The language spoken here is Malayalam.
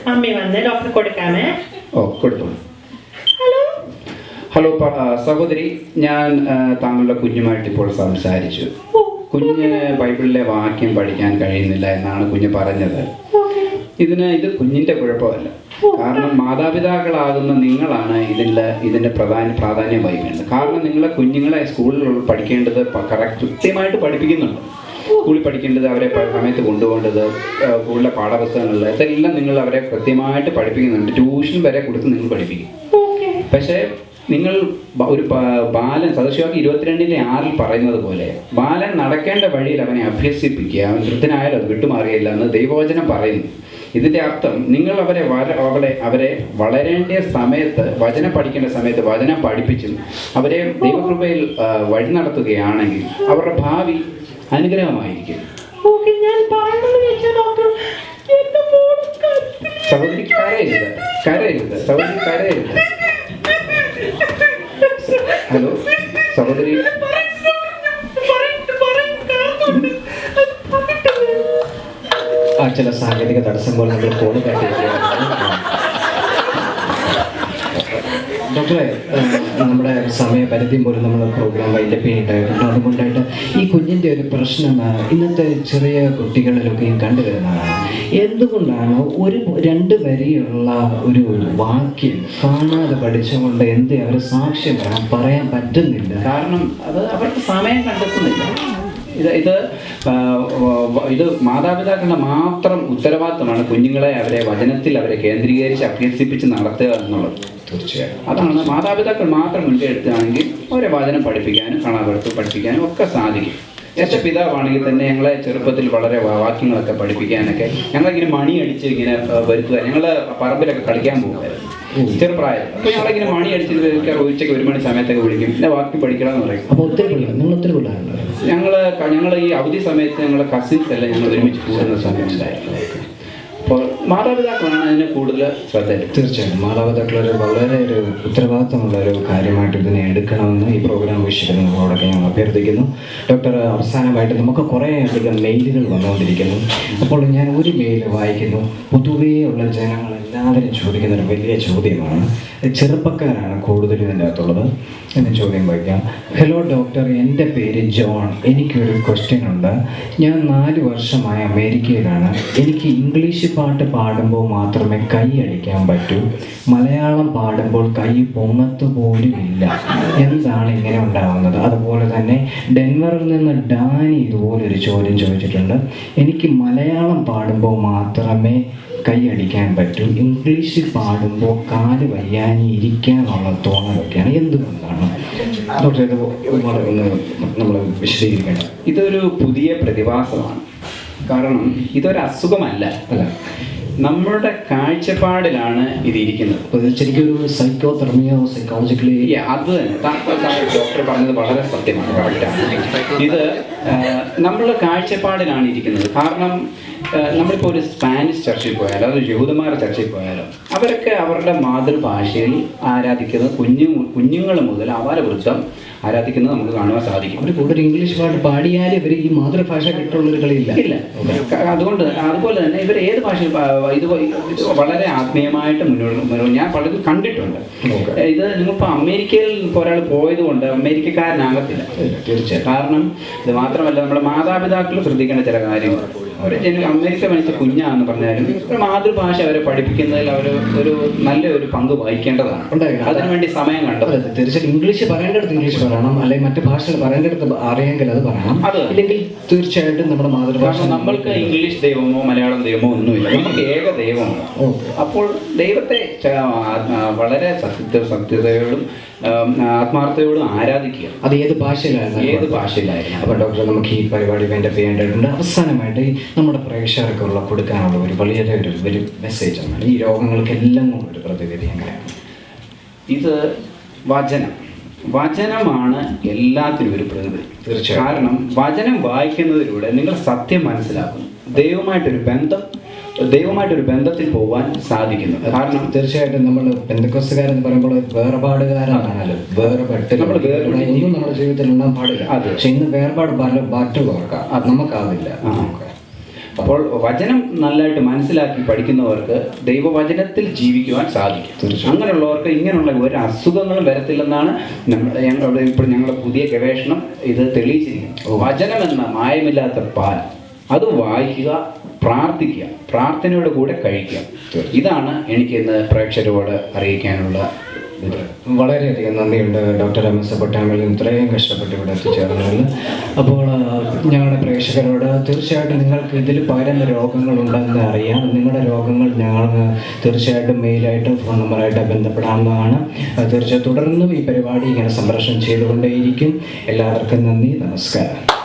മമ്മി വന്ന് ഡോക്ടർ കൊടുക്കാമേ. ഓ കൊടുത്തോളൂ. ഹലോ സഹോദരി, ഞാൻ താങ്കളുടെ കുഞ്ഞുമായിട്ട് ഇപ്പോൾ സംസാരിച്ചു. കുഞ്ഞ് ബൈബിളിലെ വാക്യം പഠിക്കാൻ കഴിയുന്നില്ല എന്നാണ് കുഞ്ഞ് പറഞ്ഞത്. ഇത് കുഞ്ഞിൻ്റെ കുഴപ്പമല്ല. കാരണം മാതാപിതാക്കളാകുന്ന നിങ്ങളാണ് ഇതിൻ്റെ പ്രാധാന്യം വഹിക്കേണ്ടത്. കാരണം നിങ്ങളെ കുഞ്ഞുങ്ങളെ സ്കൂളിൽ പഠിക്കേണ്ടത് കൃത്യമായിട്ട് പഠിപ്പിക്കുന്നുണ്ട്. സ്കൂളിൽ പഠിക്കേണ്ടത്, അവരെ സമയത്ത് കൊണ്ടുപോകേണ്ടത്, സ്കൂളിലെ പാഠപുസ്തകങ്ങളിൽ ഇതെല്ലാം നിങ്ങൾ അവരെ കൃത്യമായിട്ട് പഠിപ്പിക്കുന്നുണ്ട്. ട്യൂഷൻ വരെ കൊടുത്ത് നിങ്ങൾ പഠിപ്പിക്കും. പക്ഷേ നിങ്ങൾ ഒരു ബാലൻ സദൃശവാക്യം 22:6 പറയുന്നത് പോലെ ബാലൻ നടക്കേണ്ട വഴിയിൽ അവനെ അഭ്യസിപ്പിക്കുക, അവൻ വൃദ്ധനായാലും അത് വിട്ടുമാറിയില്ല എന്ന് ദൈവവചനം പറയുന്നു. ഇതിൻ്റെ അർത്ഥം നിങ്ങൾ അവരെ വളരേണ്ട സമയത്ത്, വചനം പഠിക്കേണ്ട സമയത്ത് വചനം പഠിപ്പിച്ചും അവരെ ദൈവകൃപയിൽ വഴി നടത്തുകയാണെങ്കിൽ അവരുടെ ഭാവി അനുഗ്രഹമായിരിക്കും. സഹോദരി കരയരുത് സഹോദരി കരയരുത്. ഹലോ സഹോദരി, ചില സാങ്കേതിക തടസ്സം പോലെ നമ്മൾ ഫോൺ കാട്ടിയിരിക്കുകയാണ്. ഡോക്ടറെ, നമ്മുടെ സമയപരിധി പോലും നമ്മൾ പ്രോഗ്രാം വൈൻഡപ്പ് ചെയ്തിട്ടായിട്ടുണ്ട്. അതുകൊണ്ടായിട്ട് ഈ കുഞ്ഞിൻ്റെ ഒരു പ്രശ്നം ഇന്നത്തെ ചെറിയ കുട്ടികളിലൊക്കെയും കണ്ടുവരുന്നതാണ്. എന്തുകൊണ്ടാണ് 1-2 വരിയുള്ള ഒരു വാക്യം കാണാതെ പഠിച്ചുകൊണ്ട് അവർ സാക്ഷ്യം പറയാൻ പറ്റുന്നില്ല? കാരണം അത് അവർക്ക് സമയം കണ്ടെത്തുന്നില്ല. ഇത് മാതാപിതാക്കളുടെ മാത്രം ഉത്തരവാദിത്തമാണ് കുഞ്ഞുങ്ങളെ വചനത്തിൽ കേന്ദ്രീകരിച്ച് അഭ്യസിപ്പിച്ച് നടത്തുക എന്നുള്ളത്. തീർച്ചയായും അതാണ് മാതാപിതാക്കൾ മാത്രം മുൻകൈ എടുക്കുകയാണെങ്കിൽ അവരെ വചനം പഠിപ്പിക്കാനും കാണാതെടുത്ത് പഠിപ്പിക്കാനും ഒക്കെ സാധിക്കും. എൻ്റെ പിതാവാണെങ്കിൽ തന്നെ ഞങ്ങളെ ചെറുപ്പത്തിൽ വളരെ വാക്യങ്ങളൊക്കെ പഠിപ്പിക്കാനൊക്കെ ഞങ്ങളിങ്ങനെ മണി അടിച്ച് ഇങ്ങനെ വരുത്തുക. ഞങ്ങൾ പറമ്പിലൊക്കെ കളിക്കാൻ പോകുമായിരുന്നു ചെറുപ്രായം. അപ്പോൾ ഞങ്ങളിങ്ങനെ മണി അടിച്ച് ഉച്ചയ്ക്ക് 1 മണി സമയത്തൊക്കെ വിളിക്കും, പിന്നെ വാക്യം പഠിക്കണമെന്ന് പറയും. അപ്പോൾ ഒത്തിരി ഞങ്ങൾ ഈ അവധി സമയത്ത് ഞങ്ങളുടെ കസിൻസ് എല്ലാം ഞങ്ങൾ ഒരുമിച്ച് പോകുന്ന സമയമുണ്ടായിരുന്നു. അപ്പോൾ മാതാപിതാക്കളാണ് അതിന് കൂടുതൽ ശ്രദ്ധ. തീർച്ചയായും മാതാപിതാക്കളൊരു വളരെ ഒരു ഉത്തരവാദിത്തമുള്ള ഒരു കാര്യമായിട്ട് ഇതിനെ എടുക്കണമെന്ന് ഈ പ്രോഗ്രാം വീക്ഷിക്കുന്നവരോടൊക്കെ ഞാൻ അഭ്യർത്ഥിക്കുന്നു. ഡോക്ടർ, അവസാനമായിട്ട് നമുക്ക് കുറേ അധികം മെയിലുകൾ വന്നുകൊണ്ടിരിക്കുന്നു. അപ്പോൾ ഞാൻ ഒരു മെയിൽ വായിക്കുന്നു. പൊതുവേ ഉള്ള ജനങ്ങളെല്ലാവരും ചോദിക്കുന്ന ഒരു വലിയ ചോദ്യമാണ്. ചെറുപ്പക്കാരാണ് കൂടുതലും ഇതിൻ്റെ അകത്തുള്ളത്. എന്നെ ചോദ്യം വായിക്കാം. ഹലോ ഡോക്ടർ, എൻ്റെ പേര് ജോൺ. എനിക്കൊരു ക്വസ്റ്റ്യൻ ഉണ്ട്. ഞാൻ 4 വർഷമായി അമേരിക്കയിലാണ്. എനിക്ക് ഇംഗ്ലീഷ് പാട്ട് പാടുമ്പോൾ മാത്രമേ കൈ അടിക്കാൻ പറ്റൂ. മലയാളം പാടുമ്പോൾ കൈ പൊങ്ങത്ത് പോലും ഇല്ല. എന്താണ് ഇങ്ങനെ ഉണ്ടാകുന്നത്? അതുപോലെ തന്നെ ഡെൻവറിൽ നിന്ന് ഡാനി ഇതുപോലൊരു ചോദ്യം ചോദിച്ചിട്ടുണ്ട്. എനിക്ക് മലയാളം പാടുമ്പോൾ മാത്രമേ കൈ അടിക്കാൻ പറ്റൂ. ഇംഗ്ലീഷ് പാടുമ്പോൾ കാല് വയ്യാനി ഇരിക്കാനുള്ള തോന്നലൊക്കെയാണ്. എന്തുകൊണ്ടാണ് ഡോക്ടർ ഇത് നമ്മൾ വിശദീകരിക്കണം? ഇതൊരു പുതിയ പ്രതിഭാസമാണ്. കാരണം ഇതൊരു അസുഖമല്ല, നമ്മളുടെ കാഴ്ചപ്പാടിലാണ് ഇതിരിക്കുന്നത്. ശരിക്കും ഒരു സൈക്കോളജിക്കലി അത് തന്നെ ഡോക്ടർ പറഞ്ഞത് വളരെ സത്യമാണ്, കറക്റ്റാണ്. ഇത് നമ്മളുടെ കാഴ്ചപ്പാടിലാണ് ഇരിക്കുന്നത്. കാരണം നമ്മളിപ്പോൾ ഒരു സ്പാനിഷ് ചർച്ചിൽ പോയാലോ അതൊരു യഹൂദന്മാരുടെ ചർച്ചിൽ പോയാലോ അവരൊക്കെ അവരുടെ മാതൃഭാഷയിൽ ആരാധിക്കുന്നത് കുഞ്ഞുങ്ങൾ മുതൽ അപാരവൃദ്ധം ആരാധിക്കുന്നത് നമുക്ക് കാണുവാൻ സാധിക്കും. അവർ കൂടുതൽ ഇംഗ്ലീഷ് പാട്ട് പാടിയാലും ഇവർ ഈ മാതൃഭാഷ കിട്ടുള്ളൊരു കളിയില്ല. അതുപോലെ തന്നെ ഇവർ ഏത് ഭാഷയിൽ ഇത് വളരെ ആത്മീയമായിട്ട് മുന്നോട്ട് ഞാൻ പലതും കണ്ടിട്ടുണ്ട്. ഇത് നിങ്ങളിപ്പോൾ അമേരിക്കയിൽ ഒരാൾ പോയത് കൊണ്ട് അമേരിക്കക്കാരനാകത്തില്ല. തീർച്ചയായും. കാരണം ഇത് മാത്രമല്ല, നമ്മുടെ മാതാപിതാക്കൾ ശ്രദ്ധിക്കേണ്ട ചില കാര്യങ്ങൾ. അവർ അമേരിക്ക മനുഷ്യ കുഞ്ഞാന്ന് പറഞ്ഞാലും ഒരു മാതൃഭാഷ അവരെ പഠിപ്പിക്കുന്നതിൽ അവർ നല്ലൊരു പങ്ക് വഹിക്കേണ്ടതാണ്. അതിനുവേണ്ടി സമയം കണ്ടെത്തും. തീർച്ചയായും ഇംഗ്ലീഷ് പറയേണ്ടടുത്ത് ഇംഗ്ലീഷ് പറയണം, അല്ലെങ്കിൽ മറ്റു ഭാഷകൾ പറയേണ്ടടുത്ത് അറിയാമെങ്കിൽ അത് പറയണം. ഇല്ലെങ്കിൽ തീർച്ചയായിട്ടും നമ്മുടെ മാതൃഭാഷ. നമ്മൾക്ക് ഇംഗ്ലീഷ് ദൈവമോ മലയാളം ദൈവമോ ഒന്നുമില്ല, നമുക്ക് ഏക ദൈവമാണ്. അപ്പോൾ ദൈവത്തെ വളരെ സത്യതയോടും ആത്മാർത്ഥതയോടും ആരാധിക്കുക. അത് ഏത് ഭാഷയിലായിരുന്നു. അപ്പോൾ ഡോക്ടർ, നമുക്ക് ഈ പരിപാടി വേണ്ട ചെയ്യേണ്ടതുണ്ട്. അവസാനമായിട്ട് നമ്മുടെ പ്രേക്ഷകർക്കുള്ള കൊടുക്കാനുള്ള ഒരു വലിയ മെസ്സേജാണ്. ഈ രോഗങ്ങൾക്കെല്ലാം ഒരു പ്രതിവിധി എങ്ങനെയാണ്? ഇത് വചനമാണ് എല്ലാത്തിനും ഒരു പ്രതിവിധി. തീർച്ചയായും. കാരണം വചനം വായിക്കുന്നതിലൂടെ നിങ്ങൾ സത്യം മനസ്സിലാക്കുന്നു, ദൈവമായിട്ടൊരു ബന്ധം ദൈവമായിട്ടൊരു ബന്ധത്തിൽ പോകാൻ സാധിക്കുന്നത്. കാരണം തീർച്ചയായിട്ടും നമ്മൾ പെന്തക്കോസ്തുകാരെന്ന് പറയുമ്പോൾ വേർപാടുകാരാണല്ലോ, വേർപെട്ട് നമ്മൾ ഒന്നും നമ്മുടെ ജീവിതത്തിൽ ഉണ്ടാകാൻ പാടില്ല. അതെ. പക്ഷെ ഇന്ന് വേർപാട് പറ്റുകവർക്കാം, അത് നമുക്കാവില്ല. അപ്പോൾ വചനം നല്ലതായിട്ട് മനസ്സിലാക്കി പഠിക്കുന്നവർക്ക് ദൈവവചനത്തിൽ ജീവിക്കുവാൻ സാധിക്കും. അങ്ങനെയുള്ളവർക്ക് ഇങ്ങനെയുള്ള ഒരു അസുഖങ്ങളും വരത്തില്ലെന്നാണ് ഞങ്ങളുടെ പുതിയ ഗവേഷണം ഇത് തെളിയിച്ചിരിക്കുന്നത്. വചനം എന്ന മായമില്ലാത്ത പാൽ, അത് വായിക്കുക, പ്രാർത്ഥിക്കുക, പ്രാർത്ഥനയോട് കൂടെ കഴിക്കുക. ഇതാണ് എനിക്ക് ഇന്ന് പ്രേക്ഷകരോട് അറിയിക്കാനുള്ള ഇത്. വളരെയധികം നന്ദിയുണ്ട് ഡോക്ടർ മെസ്സപ്പൊട്ടാമിൽ ഇത്രയും കഷ്ടപ്പെട്ട് ഇവിടെ എത്തിച്ചേർന്നതിൽ. അപ്പോൾ ഞങ്ങളുടെ പ്രേക്ഷകരോട് തീർച്ചയായിട്ടും നിങ്ങൾക്ക് ഇതിൽ പകരുന്ന രോഗങ്ങളുണ്ടെന്ന് അറിയാം. നിങ്ങളുടെ രോഗങ്ങൾ ഞങ്ങൾ തീർച്ചയായിട്ടും മെയിലായിട്ടും ഫോൺ നമ്പറായിട്ട് ബന്ധപ്പെടാവുന്നതാണ്. തീർച്ചയായും തുടർന്നും ഈ പരിപാടി ഇങ്ങനെ സംപ്രേഷണം ചെയ്തുകൊണ്ടേയിരിക്കും. എല്ലാവർക്കും നന്ദി, നമസ്കാരം.